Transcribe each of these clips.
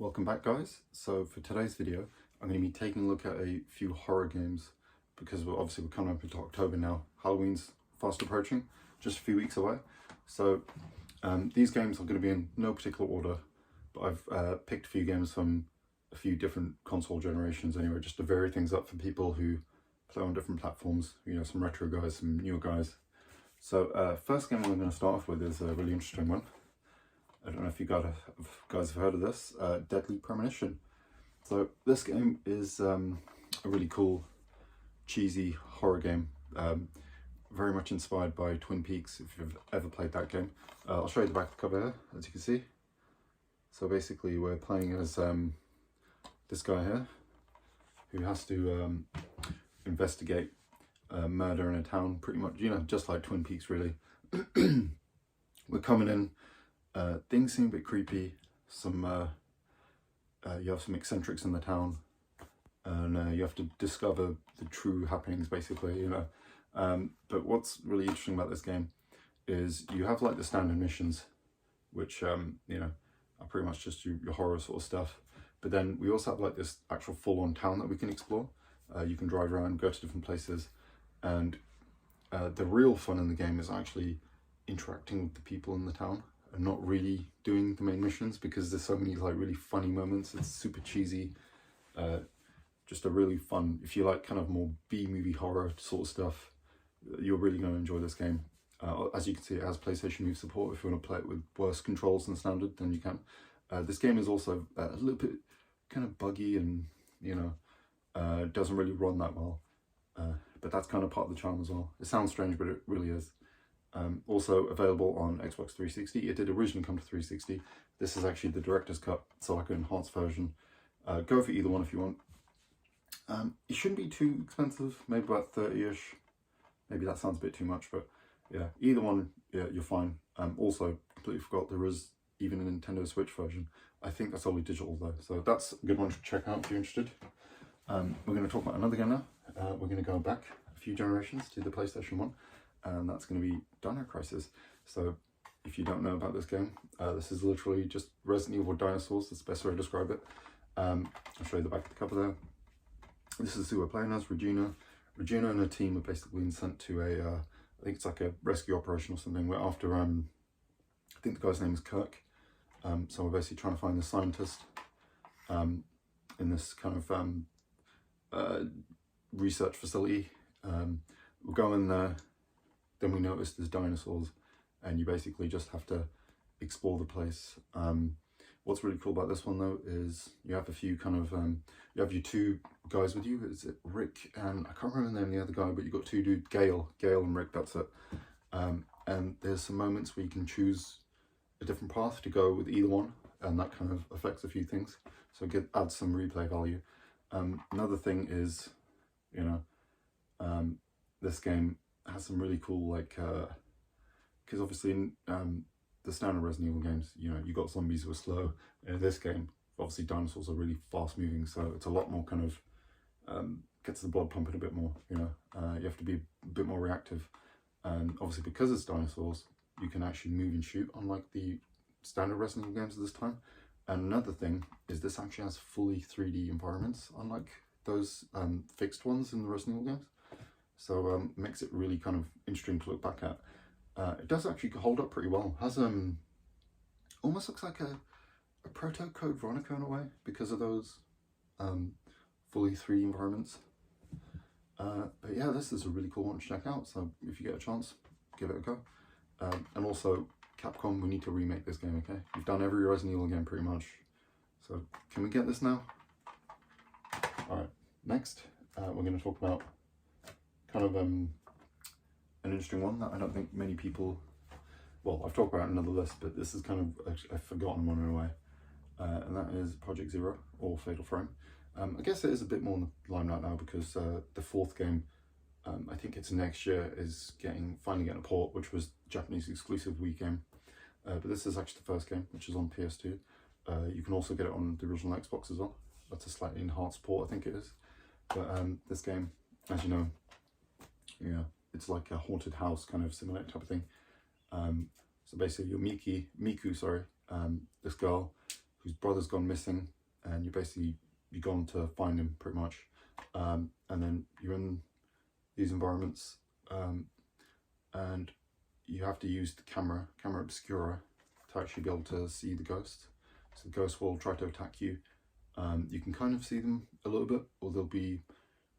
Welcome back, guys. So for today's video I'm going to be taking a look at a few horror games because we're coming up into October now. Halloween's fast approaching, just a few weeks away. So these games are going to be in no particular order, but I've picked a few games from a few different console generations anyway, just to vary things up for people who play on different platforms, you know, some retro guys, some newer guys. So first game I'm going to start off with is a really interesting one. I don't know if you guys have heard of this, Deadly Premonition. So this game is a really cool, cheesy horror game, very much inspired by Twin Peaks, if you've ever played that game. I'll show you the back of the cover here, as you can see. So basically we're playing as this guy here, who has to investigate murder in a town, pretty much, you know, just like Twin Peaks really. We're coming in. Things seem a bit creepy. You have some eccentrics in the town, and you have to discover the true happenings, basically, you know. But what's really interesting about this game is you have like the standard missions, which you know, are pretty much just your horror sort of stuff. But then we also have like this actual full-on town that we can explore. You can drive around, go to different places, and the real fun in the game is actually interacting with the people in the town and not really doing the main missions, because there's so many like really funny moments. It's super cheesy, just a really fun, if you like kind of more B-movie horror sort of stuff, you're really going to enjoy this game. As you can see, it has PlayStation Move support. If you want to play it with worse controls than standard, then you can. This game is also a little bit kind of buggy and, you know, doesn't really run that well, but that's kind of part of the charm as well. It sounds strange, but it really is. Also available on Xbox 360. It did originally come to 360. This is actually the director's cut, so like an enhanced version. Go for either one if you want. It shouldn't be too expensive, maybe about 30-ish. Maybe that sounds a bit too much, but yeah, either one, yeah, you're fine. Also, completely forgot there is even a Nintendo Switch version. I think that's only digital though, so that's a good one to check out if you're interested. We're going to talk about another game now. We're going to go back a few generations to the PlayStation 1. And that's going to be Dino Crisis. So if you don't know about this game, this is literally just Resident Evil dinosaurs. That's the best way to describe it. I'll show you the back of the cover there. This is who we're playing as, Regina. Regina and her team are basically been sent to a, I think it's like a rescue operation or something. We're after, I think the guy's name is Kirk. So we're basically trying to find the scientist in this kind of research facility. We'll go in there. Then we notice there's dinosaurs, and you basically just have to explore the place. What's really cool about this one though is you have a few kind of, you have your two guys with you. Is it Rick and, I can't remember the name of the other guy, but you've got two dudes, Gail and Rick, that's it. And there's some moments where you can choose a different path to go with either one, and that kind of affects a few things. So adds some replay value. Another thing is, you know, this game has some really cool, like, because obviously in the standard Resident Evil games, you know, you got zombies who are slow. In this game, obviously dinosaurs are really fast moving, so it's a lot more kind of, gets the blood pumping a bit more, you know. You have to be a bit more reactive, and obviously because it's dinosaurs, you can actually move and shoot, unlike the standard Resident Evil games at this time. And another thing is this actually has fully 3D environments, unlike those fixed ones in the Resident Evil games. So makes it really kind of interesting to look back at. It does actually hold up pretty well. Has almost looks like a proto Code Veronica in a way, because of those fully 3D environments. But yeah, this is a really cool one to check out. So if you get a chance, give it a go. And also, Capcom, we need to remake this game, okay? You've done every Resident Evil game pretty much. So can we get this now? Alright, next we're going to talk about kind of an interesting one that I don't think many people, well, I've talked about in another list, but this is kind of a forgotten one in a way, and that is Project Zero, or Fatal Frame. I guess it is a bit more in the limelight now because the fourth game, I think it's next year, is finally getting a port, which was Japanese exclusive Wii game, but this is actually the first game, which is on PS2. You can also get it on the original Xbox as well. That's a slightly enhanced port, I think it is. But this game, as you know, yeah, it's like a haunted house kind of simulator type of thing. So basically you're Miku, this girl who whose brother's gone missing, and you're gone to find him pretty much, and then you're in these environments, and you have to use the camera obscura, to actually be able to see the ghost. So the ghost will try to attack you. You can kind of see them a little bit, or there'll be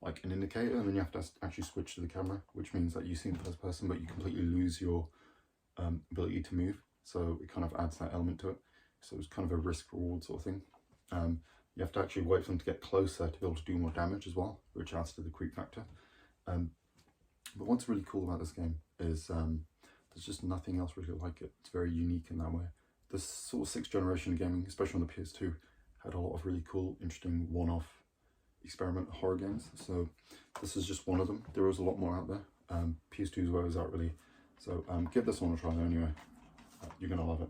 like an indicator, and then you have to actually switch to the camera, which means that you see the first person, but you completely lose your ability to move. So it kind of adds that element to it. So it's kind of a risk reward sort of thing. You have to actually wait for them to get closer to be able to do more damage as well, which adds to the creep factor. But what's really cool about this game is there's just nothing else really like it. It's very unique in that way. This sort of 6th generation of gaming, especially on the PS2, had a lot of really cool, interesting one-off experiment horror games. So this is just one of them. There is a lot more out there. PS2 is where it was out really. So give this one a try anyway. You're gonna love it.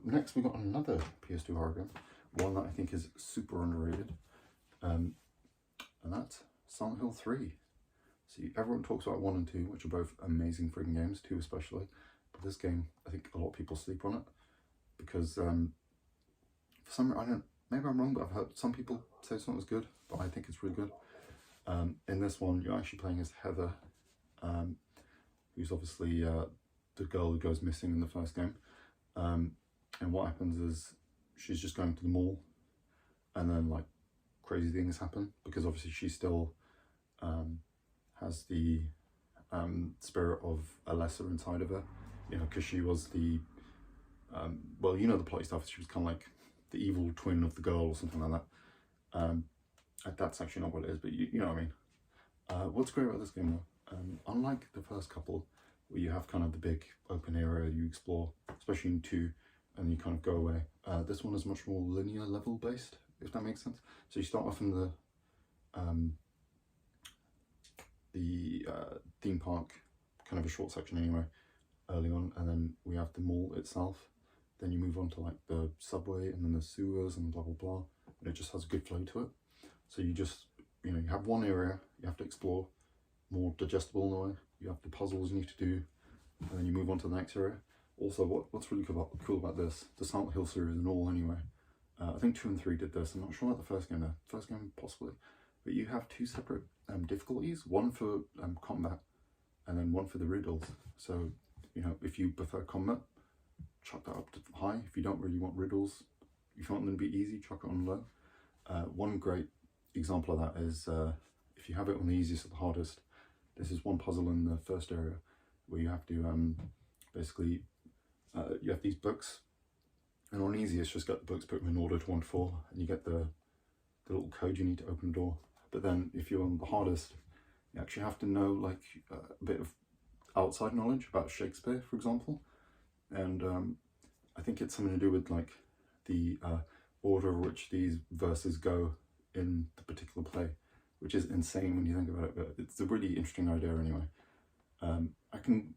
Next we got another PS2 horror game, one that I think is super underrated, and that's Silent Hill 3. See, everyone talks about 1 and 2, which are both amazing freaking games, 2 especially, but this game, I think a lot of people sleep on it, because for some reason, maybe I'm wrong, but I've heard some people say it's not as good, but I think it's really good. In this one, you're actually playing as Heather, who's obviously the girl who goes missing in the first game. And what happens is she's just going to the mall, and then like crazy things happen, because obviously she still has the spirit of a lesser inside of her, you know, because she was the well, you know the plot stuff, she was kind of like the evil twin of the girl or something like that. That's actually not what it is, but you know what I mean. What's great about this game though, unlike the first couple, where you have kind of the big open area you explore, especially in 2, and you kind of go away, this one is much more linear level based, if that makes sense. So you start off in the theme park, kind of a short section anyway, early on, and then we have the mall itself. Then you move on to like the subway, and then the sewers, and blah blah blah, and it just has a good flow to it. So you just, you know, you have one area you have to explore, more digestible in a way. You have the puzzles you need to do, and then you move on to the next area. Also, what's really cool about this, the Silent Hill series and all anyway, I think 2 and 3 did this. I'm not sure about the first game though. First game possibly, but you have 2 separate difficulties, one for combat, and then one for the riddles. So, you know, if you prefer combat, chuck that up to high. If you don't really want riddles, if you want them to be easy, chuck it on low. One great example of that is if you have it on the easiest or the hardest, this is one puzzle in the first area where you have to basically, you have these books, and on easiest, just get the books, put them in order to 1 to 4, and you get the little code you need to open the door. But then if you're on the hardest, you actually have to know like a bit of outside knowledge about Shakespeare, for example. And I think it's something to do with like the order in which these verses go in the particular play, which is insane when you think about it, but it's a really interesting idea anyway. I can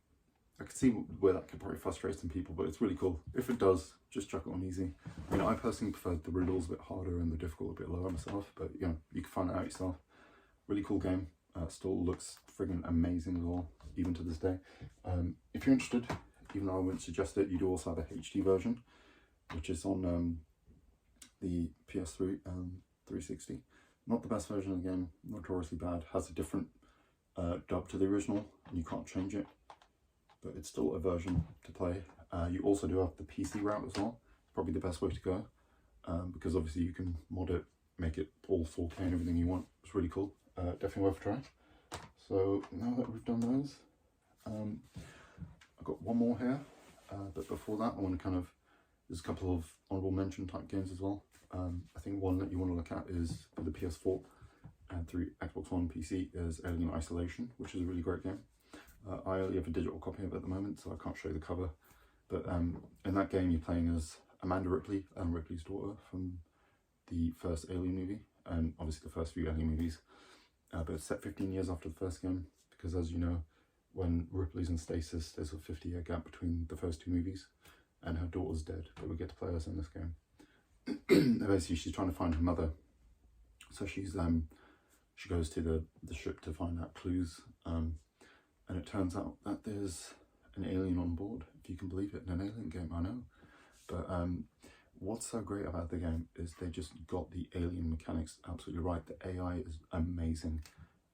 see where that could probably frustrate some people, but it's really cool. If it does, just chuck it on easy. I mean, I personally prefer the riddles a bit harder and the difficult a bit lower myself, but you know, you can find it out yourself. Really cool game. Still looks friggin' amazing as well, even to this day. If you're interested, even though I wouldn't suggest it, you do also have a HD version, which is on the PS3 and 360. Not the best version of the game, notoriously bad. Has a different dub to the original, and you can't change it, but it's still a version to play. You also do have the PC route as well. Probably the best way to go, because obviously you can mod it, make it all 4K and everything you want. It's really cool. Definitely worth a try. So now that we've done those, I've got one more here, but before that I want to kind of, there's a couple of honorable mention type games as well. I think one that you want to look at is for the PS4 and through Xbox One and PC is Alien Isolation, which is a really great game. I only have a digital copy of it at the moment, so I can't show you the cover, but in that game you're playing as Amanda Ripley, Ripley's daughter from the first Alien movie, and obviously the first few Alien movies, but it's set 15 years after the first game, because as you know, when Ripley's in stasis, there's a 50-year gap between the first 2 movies, and her daughter's dead, but we get to play us in this game. Basically, she's trying to find her mother, so she's she goes to the ship to find out clues, and it turns out that there's an alien on board, if you can believe it, in an Alien game. I know, but what's so great about the game is they just got the alien mechanics absolutely right. The AI is amazing.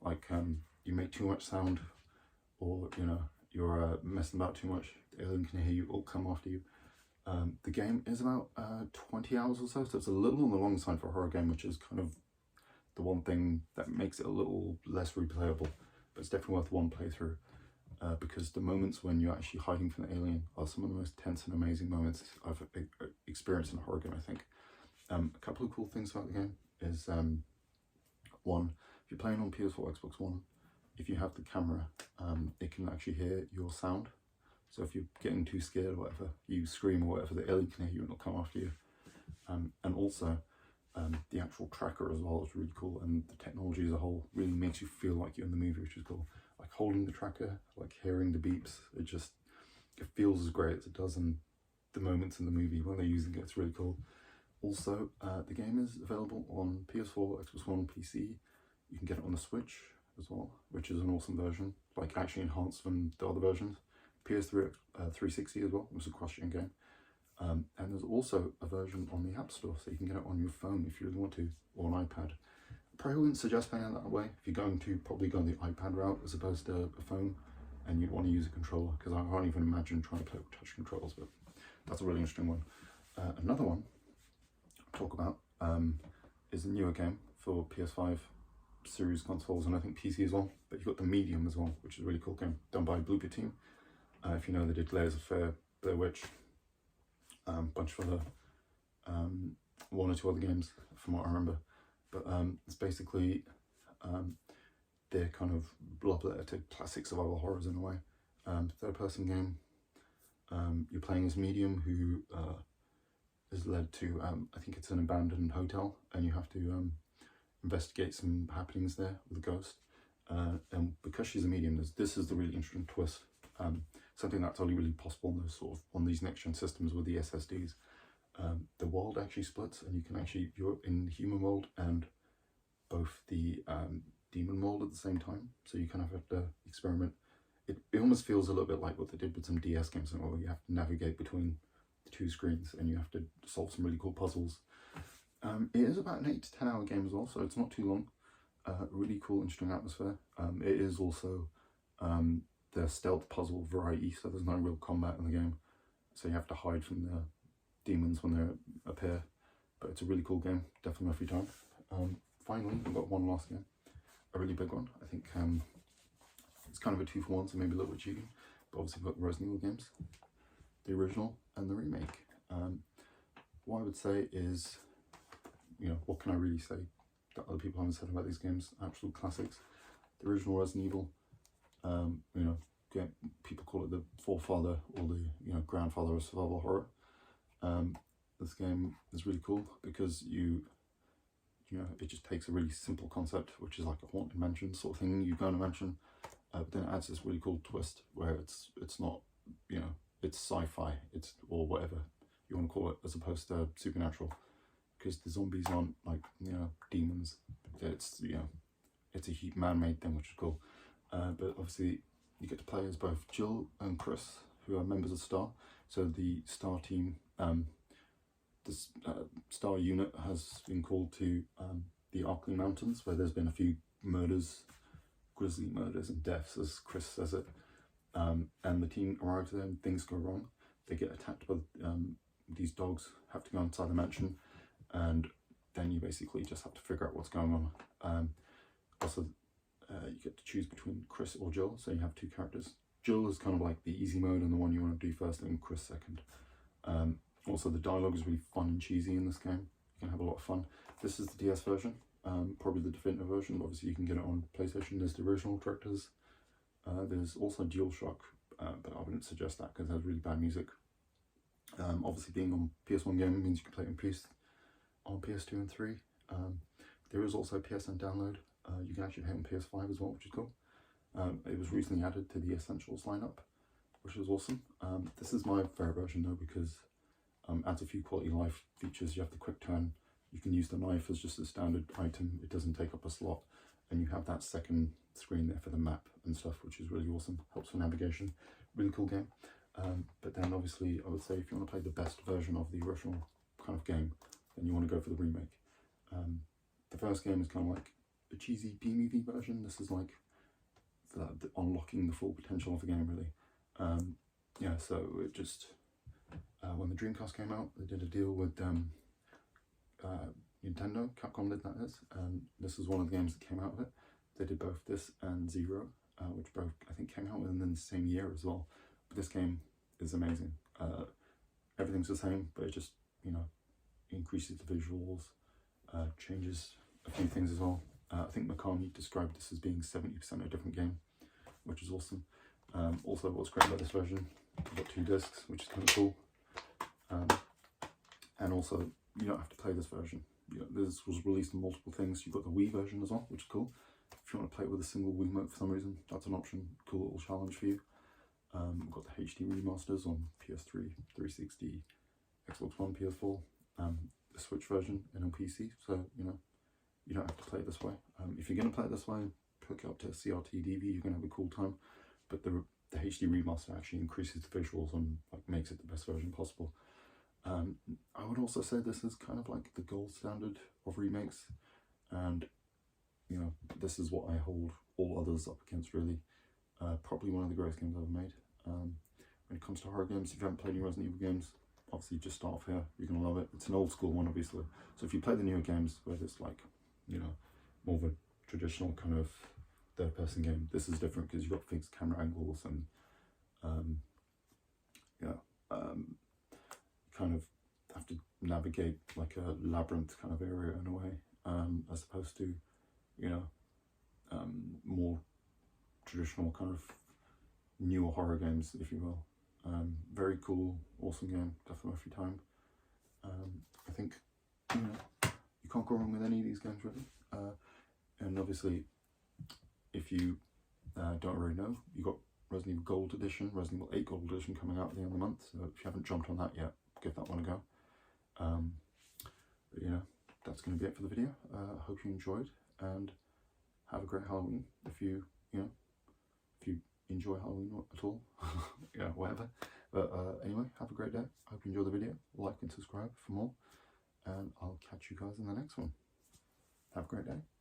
Like, you make too much sound, or you know, you're messing about too much, the alien can hear you or come after you. The game is about 20 hours or so, so it's a little on the long side for a horror game, which is kind of the one thing that makes it a little less replayable, but it's definitely worth one playthrough, because the moments when you're actually hiding from the alien are some of the most tense and amazing moments I've experienced in a horror game, I think. A couple of cool things about the game is, one, if you're playing on PS4 Xbox One, if you have the camera, it can actually hear your sound. So if you're getting too scared or whatever, you scream or whatever, the alien can hear you and it'll come after you. And also, the actual tracker as well is really cool, and the technology as a whole really makes you feel like you're in the movie, which is cool. Like holding the tracker, like hearing the beeps, it feels as great as it does in the moments in the movie when they're using it. It's really cool. Also, the game is available on PS4, Xbox One, PC. You can get it on the Switch as well, which is an awesome version, like actually enhanced from the other versions. PS3, 360 as well, it was a cross-gen game. And there's also a version on the App Store, so you can get it on your phone if you really want to, or an iPad. I probably wouldn't suggest playing it that way. If you're going to probably go the iPad route as opposed to a phone, and you'd want to use a controller, because I can't even imagine trying to play with touch controls, but that's a really interesting one. Another one I'll talk about is a newer game for PS5 series consoles, and I think PC as well, but you've got the Medium as well, which is a really cool game, done by Blooper Team. If you know, they did Layers of Fear, Blair Witch, bunch of other, one or two other games from what I remember, but it's basically their kind of love letter to classic survival horrors in a way. Third person game. You're playing as Medium, who is led to, I think it's an abandoned hotel, and you have to investigate some happenings there with a ghost. And because she's a medium, this is the really interesting twist. Something that's only really possible on those on these next gen systems with the SSDs. The world actually splits, and you can actually, you're in the human world and both the demon world at the same time. So you kind of have to experiment. It almost feels a little bit like what they did with some DS games, where you have to navigate between the two screens and you have to solve some really cool puzzles. It is about an 8 to 10 hour game as well, so it's not too long. Really cool, interesting atmosphere. It is also the stealth puzzle variety, so there's no real combat in the game, so you have to hide from the demons when they appear, but it's a really cool game, definitely worth your time. Finally, we've got one last game, a really big one. I think it's kind of a 2-for-1, so maybe a little bit cheating, but obviously we've got the Resident Evil games, the original and the remake. What I would say is, you know, what can I really say that other people haven't said about these games? Absolute classics. The original Resident Evil, you know, people call it the forefather or the, you know, grandfather of survival horror. This game is really cool because you know, it just takes a really simple concept, which is like a haunted mansion sort of thing. You go in a mansion, but then it adds this really cool twist where it's not, you know, it's sci-fi, it's, or whatever you want to call it, as opposed to supernatural, because the zombies aren't like, you know, demons. It's, you know, it's a man-made thing, which is cool. But obviously you get to play as both Jill and Chris, who are members of STAR. So the STAR team, this STAR unit has been called to the Arkley Mountains, where there's been a few murders, grisly murders and deaths, as Chris says it. And the team arrives there and things go wrong. They get attacked by these dogs, have to go inside the mansion, and then you basically just have to figure out what's going on. Also, you get to choose between Chris or Jill, so you have two characters. Jill is kind of like the easy mode and the one you want to do first, and Chris second. Also, the dialogue is really fun and cheesy in this game. You can have a lot of fun. This is the DS version, probably the definitive version. Obviously, you can get it on PlayStation. There's the original directors. There's also DualShock, but I wouldn't suggest that because it has really bad music. Obviously, being on PS1 game means you can play it on PS2 and 3. There is also a PSN download. You can actually play it on PS5 as well, which is cool. It was recently added to the Essentials lineup, which is awesome. This is my favourite version though, because adds a few quality of life features. You have the quick turn. You can use the knife as just a standard item. It doesn't take up a slot, and you have that second screen there for the map and stuff, which is really awesome. Helps for navigation. Really cool game. But then obviously I would say if you want to play the best version of the original kind of game, then you want to go for the remake. The first game is kind of like a cheesy B-movie version. This is like unlocking the full potential of the game, really. Yeah, so it just, when the Dreamcast came out, they did a deal with Nintendo, Capcom did, that is, and this is one of the games that came out of it. They did both this and Zero, which both, I think, came out within the same year as well. But this game is amazing. Everything's the same, but it just, you know, increases the visuals, changes a few things as well. I think Mikami described this as being 70% a different game, which is awesome. Also, what's great about this version, you've got 2 discs, which is kind of cool. And also, you don't have to play this version. You know, this was released in multiple things. You've got the Wii version as well, which is cool. If you want to play it with a single Wiimote for some reason, that's an option. Cool little challenge for you. We've got the HD remasters on PS3, 360, Xbox One, PS4, the Switch version, and on PC. So, you know, you don't have to play it this way. If you're going to play it this way, hook it up to CRT DV, you're going to have a cool time. But the HD remaster actually increases the visuals and like makes it the best version possible. I would also say this is kind of like the gold standard of remakes, and you know, this is what I hold all others up against, really. Probably one of the greatest games ever made. When it comes to horror games, if you haven't played any Resident Evil games, obviously just start off here, you're going to love it. It's an old school one, obviously, so if you play the newer games where it's like, you know, more of a traditional kind of third-person game, this is different because you've got fixed camera angles and kind of have to navigate like a labyrinth kind of area in a way, as opposed to, you know, more traditional kind of newer horror games, if you will. Very cool, awesome game, definitely worth your time. I think, you know, you can't go wrong with any of these games, really. And obviously, if you don't already know, you got Resident Evil Gold Edition, Resident Evil 8 Gold Edition coming out at the end of the month, so if you haven't jumped on that yet, give that one a go. But you know, that's going to be it for the video. I hope you enjoyed, and have a great Halloween. If you enjoy Halloween at all, yeah, whatever. But anyway, have a great day. I hope you enjoy the video. Like and subscribe for more, and I'll catch you guys in the next one. Have a great day.